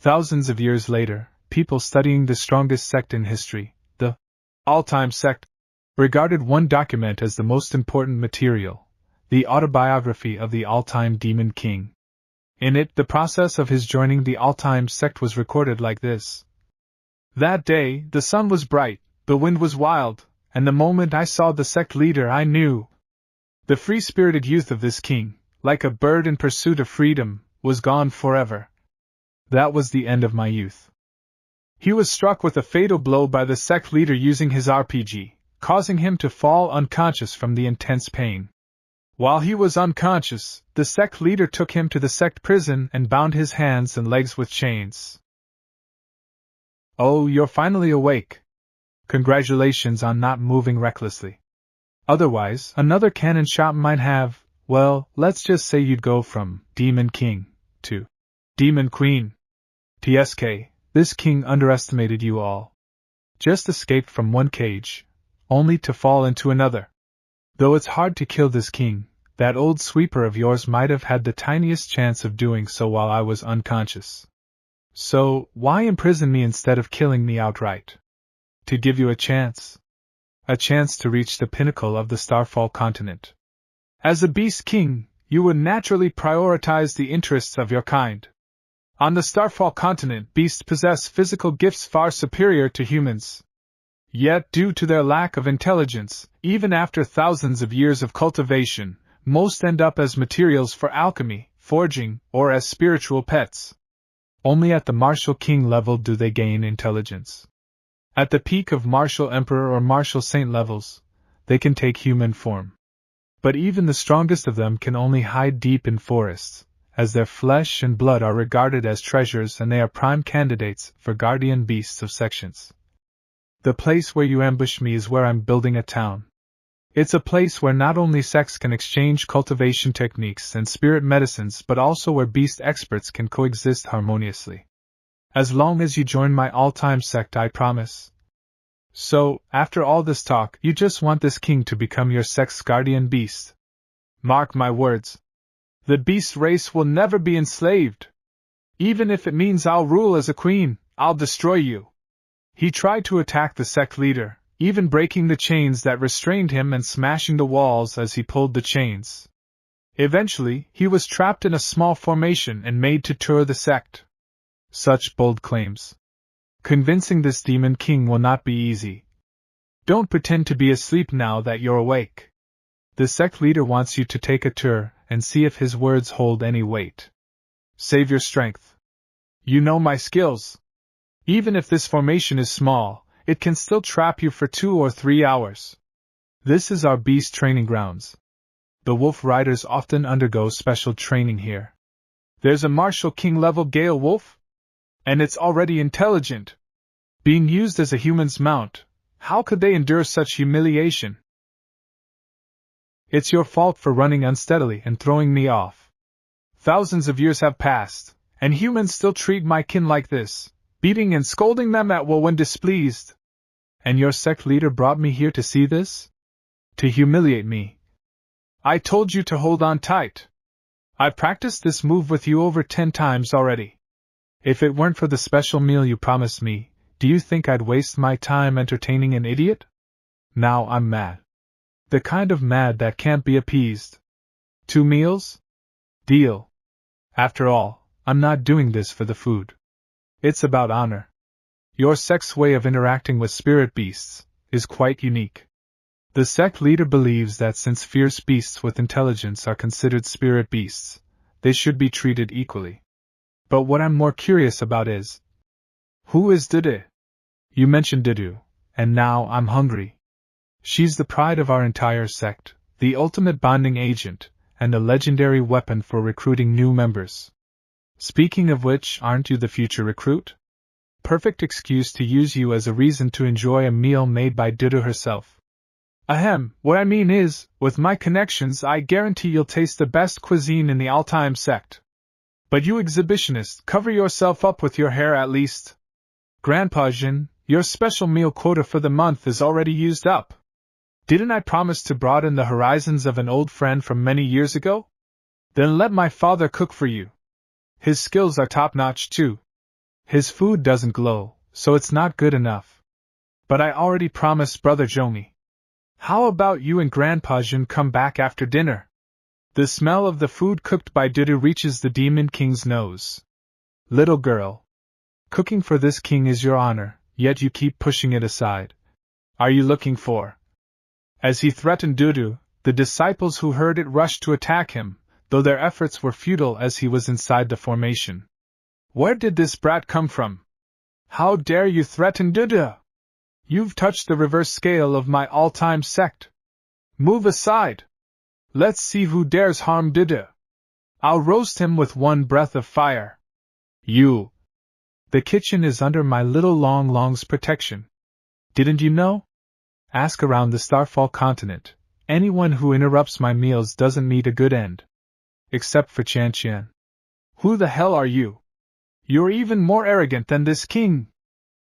Thousands of years later, people studying the strongest sect in history, the All Time Sect, regarded one document as the most important material, the autobiography of the all-time Demon King. In it, the process of his joining the All Time Sect was recorded like this. That day, the sun was bright, the wind was wild, and the moment I saw the sect leader I knew. The free-spirited youth of this king, like a bird in pursuit of freedom, was gone forever. That was the end of my youth. He was struck with a fatal blow by the sect leader using his RPG, causing him to fall unconscious from the intense pain. While he was unconscious, the sect leader took him to the sect prison and bound his hands and legs with chains. Oh, you're finally awake. Congratulations on not moving recklessly. Otherwise, another cannon shot might have, well, let's just say you'd go from Demon King to Demon Queen. TSK, this king underestimated you all. Just escaped from one cage, only to fall into another. Though it's hard to kill this king, that old sweeper of yours might have had the tiniest chance of doing so while I was unconscious. So, why imprison me instead of killing me outright? To give you a chance. A chance to reach the pinnacle of the Starfall continent. As a beast king, you would naturally prioritize the interests of your kind. On the Starfall continent, beasts possess physical gifts far superior to humans. Yet, due to their lack of intelligence, even after thousands of years of cultivation, most end up as materials for alchemy, forging, or as spiritual pets. Only at the Martial King level do they gain intelligence. At the peak of Martial Emperor or Martial Saint levels, they can take human form. But even the strongest of them can only hide deep in forests, as their flesh and blood are regarded as treasures and they are prime candidates for guardian beasts of sections. The place where you ambushed me is where I'm building a town. It's a place where not only sects can exchange cultivation techniques and spirit medicines but also where beast experts can coexist harmoniously. As long as you join my all-time sect, I promise. So, after all this talk, you just want this king to become your sect's guardian beast. Mark my words. The beast race will never be enslaved. Even if it means I'll rule as a queen, I'll destroy you. He tried to attack the sect leader, even breaking the chains that restrained him and smashing the walls as he pulled the chains. Eventually, he was trapped in a small formation and made to tour the sect. Such bold claims. Convincing this demon king will not be easy. Don't pretend to be asleep now that you're awake. The sect leader wants you to take a tour and see if his words hold any weight. Save your strength. You know my skills. Even if this formation is small, it can still trap you for 2 or 3 hours. This is our beast training grounds. The wolf riders often undergo special training here. There's a Martial King level Gale wolf, and it's already intelligent. Being used as a human's mount, how could they endure such humiliation? It's your fault for running unsteadily and throwing me off. Thousands of years have passed, and humans still treat my kin like this, beating and scolding them at will when displeased. And your sect leader brought me here to see this? To humiliate me. I told you to hold on tight. I've practiced this move with you over 10 times already. If it weren't for the special meal you promised me, do you think I'd waste my time entertaining an idiot? Now I'm mad. The kind of mad that can't be appeased. 2 meals? Deal. After all, I'm not doing this for the food. It's about honor. Your sect's way of interacting with spirit beasts is quite unique. The sect leader believes that since fierce beasts with intelligence are considered spirit beasts, they should be treated equally. But what I'm more curious about is, who is Dudu? You mentioned Dudu, and now I'm hungry. She's the pride of our entire sect, the ultimate bonding agent, and a legendary weapon for recruiting new members. Speaking of which, aren't you the future recruit? Perfect excuse to use you as a reason to enjoy a meal made by Dudu herself. Ahem, what I mean is, with my connections I guarantee you'll taste the best cuisine in the All Time Sect. But you exhibitionists, cover yourself up with your hair at least. Grandpa Jun, your special meal quota for the month is already used up. Didn't I promise to broaden the horizons of an old friend from many years ago? Then let my father cook for you. His skills are top-notch too. His food doesn't glow, so it's not good enough. But I already promised Brother Zhongyi. How about you and Grandpa Jun come back after dinner? The smell of the food cooked by Dudu reaches the Demon King's nose. Little girl. Cooking for this king is your honor, yet you keep pushing it aside. Are you looking for? As he threatened Dudu, the disciples who heard it rushed to attack him, though their efforts were futile as he was inside the formation. Where did this brat come from? How dare you threaten Dudu? You've touched the reverse scale of my all-time sect. Move aside. Let's see who dares harm Dudu. I'll roast him with one breath of fire. You. The kitchen is under my little Long Long's protection. Didn't you know? Ask around the Starfall continent. Anyone who interrupts my meals doesn't meet a good end. Except for Chan Qian. Who the hell are you? You're even more arrogant than this king.